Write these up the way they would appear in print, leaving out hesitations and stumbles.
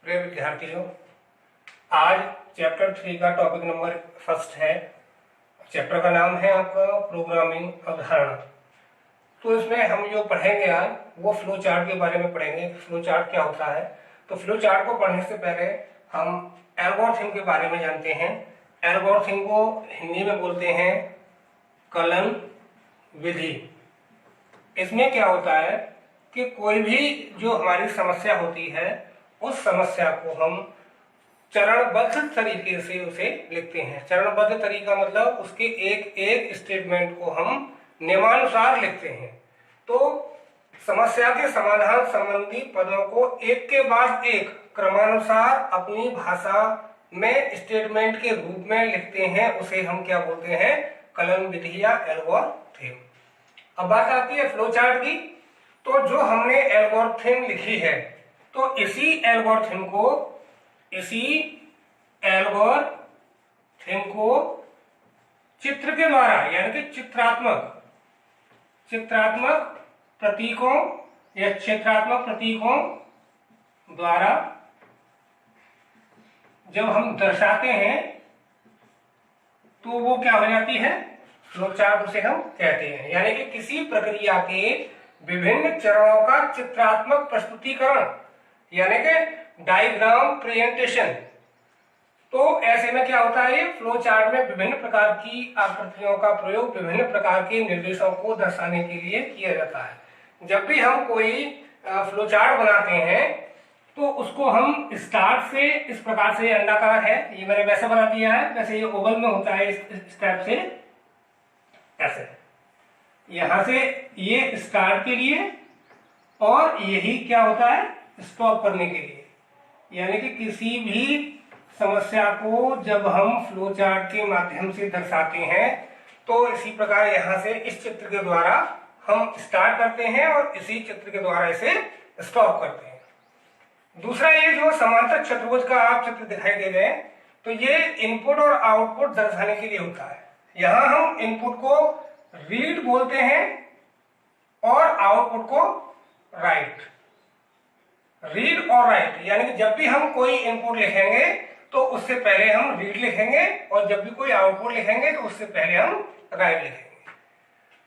प्रिय विद्यार्थियों, आज चैप्टर 3 का टॉपिक नंबर 1 है। चैप्टर का नाम है आपका प्रोग्रामिंग अवधारणा। तो इसमें हम जो पढ़ेंगे आज वो फ्लो चार्ट के बारे में पढ़ेंगे। फ्लो चार्ट क्या होता है? तो फ्लो चार्ट को पढ़ने से पहले हम एल्गोरिथम के बारे में जानते हैं। एल्गोरिथम को हिंदी में बोलते हैं कलन विधि। इसमें क्या होता है कि कोई भी जो हमारी समस्या होती है उस समस्या को हम चरणबद्ध तरीके से उसे लिखते हैं। चरणबद्ध तरीका मतलब उसके एक एक स्टेटमेंट को हम नियमानुसार लिखते हैं। तो समस्या के समाधान संबंधी पदों को एक के बाद एक क्रमानुसार अपनी भाषा में स्टेटमेंट के रूप में लिखते हैं। उसे हम क्या बोलते हैं? कलन विधि या एल्गोरिथम। अब बात आती है फ्लो चार्ट की। तो जो हमने एल्गोरिथम लिखी है तो इसी एल्गोरिथम को चित्र के द्वारा यानी कि चित्रात्मक प्रतीकों द्वारा जब हम दर्शाते हैं तो वो क्या हो जाती है? फ्लो चार्ट उसे हम कहते हैं। यानी कि किसी प्रक्रिया के विभिन्न चरणों का चित्रात्मक प्रस्तुतिकरण यानी कि डायग्राम प्रेजेंटेशन। तो ऐसे में क्या होता है? फ्लो चार्ट में विभिन्न प्रकार की आकृतियों का प्रयोग विभिन्न प्रकार के निर्देशों को दर्शाने के लिए किया जाता है। जब भी हम कोई फ्लो चार्ट बनाते हैं तो उसको हम स्टार्ट से इस प्रकार से अंडाकार है, ये मैंने वैसे बना दिया है, वैसे ये ओवल में होता है इस टाइप से, ऐसे यहां से ये स्टार्ट के लिए और यही क्या होता है? स्टॉप करने के लिए। यानी कि किसी भी समस्या को जब हम फ्लो चार्ट के माध्यम से दर्शाते हैं तो इसी प्रकार यहां से इस चित्र के द्वारा हम स्टार्ट करते हैं और इसी चित्र के द्वारा इसे स्टॉप करते हैं। दूसरा, ये जो समांतर चतुर्भुज का आप चित्र दिखाई दे रहे हैं तो ये इनपुट और आउटपुट दर्शाने के लिए होता है। यहां हम इनपुट को रीड बोलते हैं और आउटपुट को राइट। रीड और राइट यानी कि जब भी हम कोई इनपुट लिखेंगे तो उससे पहले हम रीड लिखेंगे और जब भी कोई आउटपुट लिखेंगे तो उससे पहले हम राइट लिखेंगे।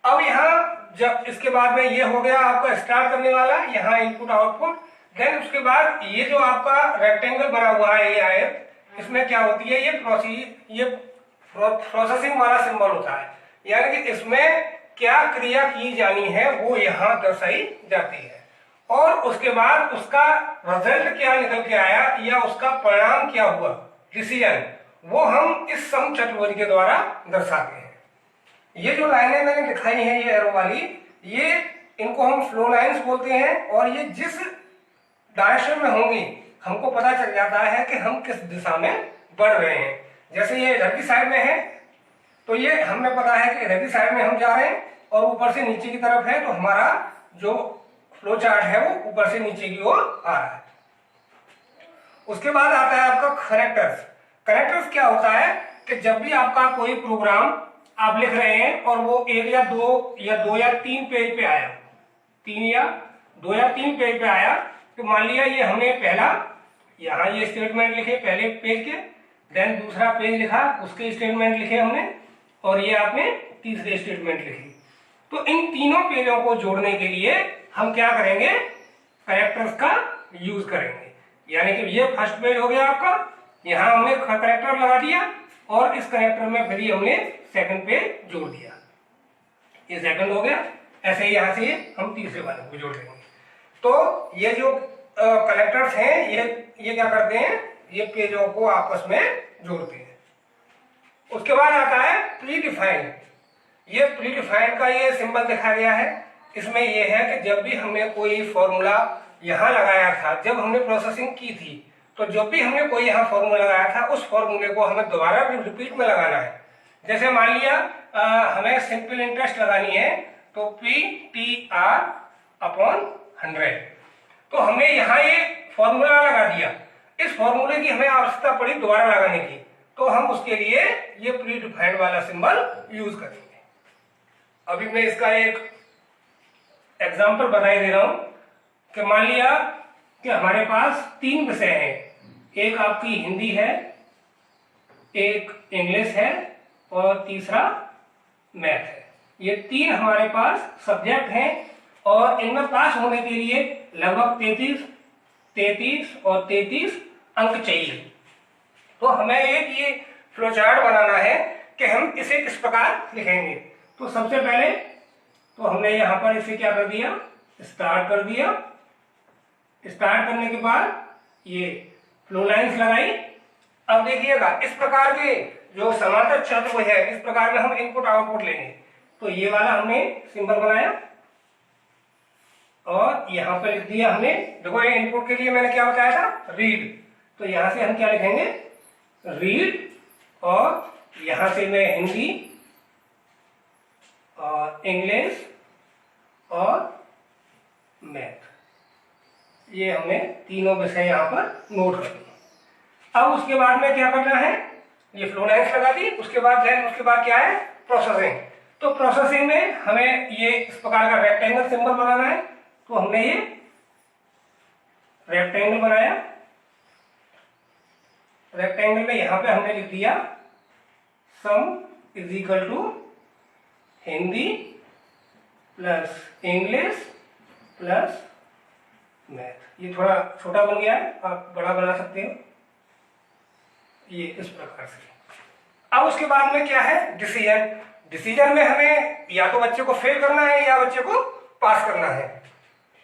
अब यहाँ जब इसके बाद में ये हो गया आपका स्टार्ट करने वाला, यहाँ इनपुट आउटपुट। देन उसके बाद ये जो आपका रेक्टेंगल बना हुआ है ये आयत, इसमें क्या होती है? ये प्रोसेसिंग वाला सिंबल होता है। यानी कि इसमें क्या क्रिया की जानी है वो यहाँ दर्शाई जाती है और उसके बाद उसका रिजल्ट क्या निकल के आया या उसका परिणाम क्या हुआ, डिसीजन, वो हम इस सम चतुर्भुज के द्वारा दर्शाते हैं। ये जो लाइनें मैंने दिखाई हैं ये एरो वाली, ये इनको हम फ्लो लाइंस बोलते हैं और ये जिस डायरेक्शन में होंगी हमको पता चल जाता है कि हम किस दिशा में बढ़ रहे हैं। जैसे ये इधर की साइड में है तो ये हमें पता है कि इधर की साइड में हम जा रहे हैं और ऊपर से नीचे की तरफ है तो हमारा जो फ्लो चार्ट है वो ऊपर से नीचे की ओर आ रहा है। उसके बाद आता है आपका कनेक्टर्स। कनेक्टर्स क्या होता है कि जब भी आपका कोई प्रोग्राम आप लिख रहे हैं और वो एक या दो या तीन पेज पे आया, दो या तीन पेज पे आया, तो मान लिया ये हमने पहला यहाँ ये स्टेटमेंट लिखे पहले पेज के, देन दूसरा पेज लिखा उसके स्टेटमेंट लिखे हमने और ये आपने तीसरे स्टेटमेंट लिखे। तो इन तीनों पेजों को जोड़ने के लिए हम क्या करेंगे? कनेक्टर्स का यूज करेंगे। यानी कि ये फर्स्ट पेज हो गया आपका, यहां हमने कनेक्टर लगा दिया और इस कनेक्टर में फिर हमने सेकंड पेज जोड़ दिया, ये सेकंड हो गया। ऐसे ही यहां से हम तीसरे वाले को जोड़ देंगे। तो ये जो कनेक्टर्स हैं ये क्या करते हैं? ये पेजों को आपस में जोड़ते हैं। उसके बाद आता है प्री डिफाइंड। ये प्री डिफाइंड का ये सिंबल दिखाया गया है। इसमें यह है कि जब भी हमने कोई फॉर्मूला यहां लगाया था, जब हमने प्रोसेसिंग की थी तो जब भी हमने कोई यहां फॉर्मूला लगाया था उस फॉर्मूले को हमें दोबारा रिपीट में लगाना है। जैसे मान लिया हमें सिंपल इंटरेस्ट लगानी है तो PTR/100, तो हमने यहाँ ये फॉर्मूला लगा दिया। इस फॉर्मूले की हमें आवश्यकता पड़ी दोबारा लगाने की, तो हम उसके लिए ये प्री डिफाइंड वाला सिंबल यूज करेंगे। अभी मैं इसका एक एग्जाम्पल बताई दे रहा हूं कि मान लिया कि हमारे पास 3 विषय हैं, एक आपकी हिंदी है, एक इंग्लिश है और तीसरा मैथ है। ये 3 हमारे पास सब्जेक्ट हैं और इनमें पास होने के लिए लगभग 33 और 33 अंक चाहिए। तो हमें एक ये फ्लो चार्ट बनाना है कि हम इसे किस प्रकार लिखेंगे। तो सबसे पहले तो हमने यहाँ पर इसे क्या कर दिया, स्टार्ट कर दिया। स्टार्ट करने के बाद ये फ्लो लाइंस लगाई। अब देखिएगा इस प्रकार के जो समांतर चतुर्भुज है, इस प्रकार में हम इनपुट आउटपुट लेंगे। तो ये वाला हमने सिंबल बनाया और यहाँ पर लिख दिया हमने। देखो ये इनपुट के लिए मैंने क्या बताया था, रीड। तो यहां से हम क्या लिखेंगे, रीड। और यहां से मैं हिंदी और इंग्लिश और मैथ, ये हमने तीनों विषय यहां पर नोट कर दिए। अब उसके बाद में क्या करना है, ये फ्लो लाइन्स लगा दी। उसके बाद क्या है, प्रोसेसिंग। तो प्रोसेसिंग में हमें ये इस प्रकार का रेक्टेंगल सिंबल बनाना है। तो हमने ये रेक्टेंगल बनाया। रेक्टेंगल में यहां पे हमने लिख दिया sum is equal to Hindi plus English plus math. ये थोड़ा छोटा बन गया है, आप बड़ा बना सकते हो, ये इस प्रकार से। अब उसके बाद में क्या है, डिसीजन। डिसीजन में हमें या तो बच्चे को फेल करना है या बच्चे को पास करना है।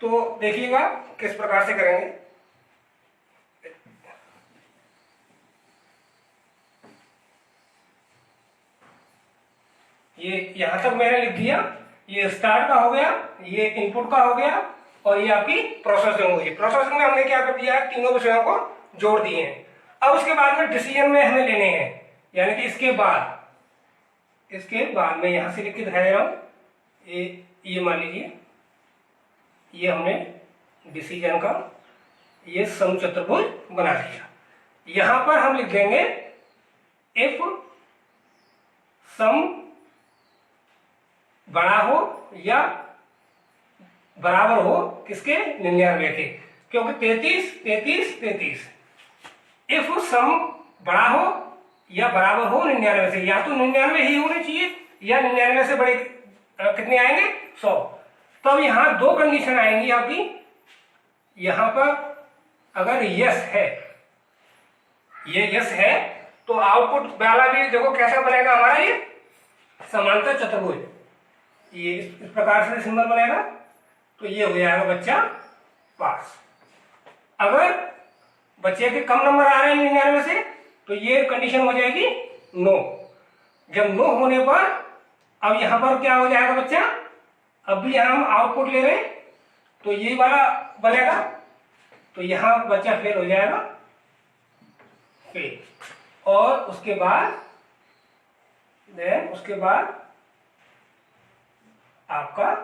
तो देखिएगा किस प्रकार से करेंगे। ये यहां तक मैंने लिख दिया। ये स्टार्ट का हो गया, ये इनपुट का हो गया और ये आपकी प्रोसेसिंग होगी। प्रोसेसिंग में हमने क्या कर दिया है, तीनों विषयों को जोड़ दिए हैं। अब उसके बाद में डिसीजन में हमें लेने हैं, यानी कि इसके बाद मैं यहां से लिख के दिखा दे रहा हूं। ये मान लीजिए ये हमने डिसीजन का ये समचतुर्भुज बना दिया। यहां पर हम लिख देंगे इफ सम बड़ा हो या बराबर हो किसके, 99 के, क्योंकि 33 इफ सम बड़ा हो या बराबर हो 99 से, या तो 99 ही होने चाहिए या 99 से बड़े कितने आएंगे, 100। तो अब यहां 2 कंडीशन आएंगी आपकी। यहां पर अगर यस है, ये यस है, तो आउटपुट वाला भी देखो कैसा बनेगा हमारा, ये समांतर चतुर्भुज। ये इस प्रकार से सिंबल बनेगा। तो ये हो जाएगा बच्चा पास। अगर बच्चे के कम नंबर आ रहे हैं 99 से, तो ये कंडीशन हो जाएगी नो। जब नो होने पर अब यहां पर क्या हो जाएगा बच्चा, अब भी यहां हम आउटपुट ले रहे हैं तो ये वाला बनेगा। तो यहां बच्चा फेल हो जाएगा, फेल। और उसके बाद आपका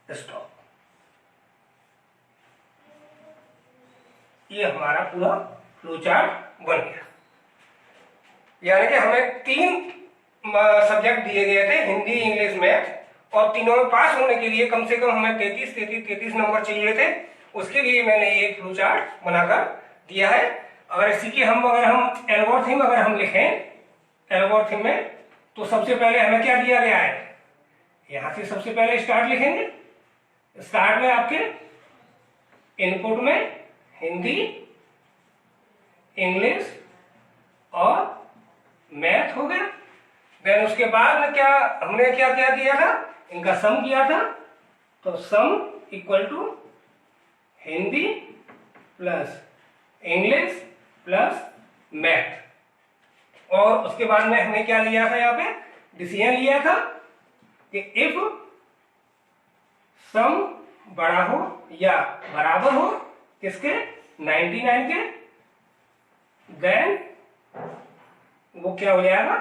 स्टॉप। ये हमारा पूरा फ्लो चार्ट बन गया। यानी कि हमें 3 सब्जेक्ट दिए गए थे, हिंदी इंग्लिश मैथ, और तीनों में पास होने के लिए कम से कम हमें 33 नंबर चाहिए थे। उसके लिए मैंने ये फ्लो चार्ट बनाकर दिया है। अगर इसी की अगर हम एल्गोरिथम अगर हम लिखें एल्गोरिथम में, तो सबसे पहले हमें क्या दिया गया है, यहां से सबसे पहले स्टार्ट लिखेंगे। स्टार्ट में आपके इनपुट में हिंदी इंग्लिश और मैथ हो गया। देन उसके बाद में हमने क्या किया था, इनका सम किया था। तो sum equal to Hindi plus English plus math. और उसके बाद में हमने क्या लिया था, यहाँ पे डिसीजन लिया था कि इफ सम बड़ा हो या बराबर हो किसके, 99 के, देन वो क्या हो जाएगा,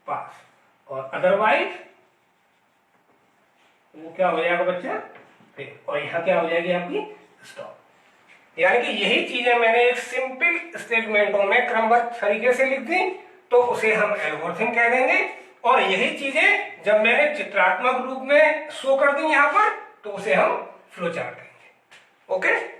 पास। और अदरवाइज वो क्या हो जाएगा बच्चा, फेल। और यहां क्या हो जाएगी आपकी, स्टॉप। यानी कि यही चीजें मैंने एक सिंपल स्टेटमेंटों में क्रमबद्ध तरीके से लिख दी, तो उसे हम एल्गोरिथम कह देंगे। और यही चीजें जब मैंने चित्रात्मक रूप में शो कर दी यहां पर, तो उसे हम फ्लो चार्ट कहेंगे। ओके।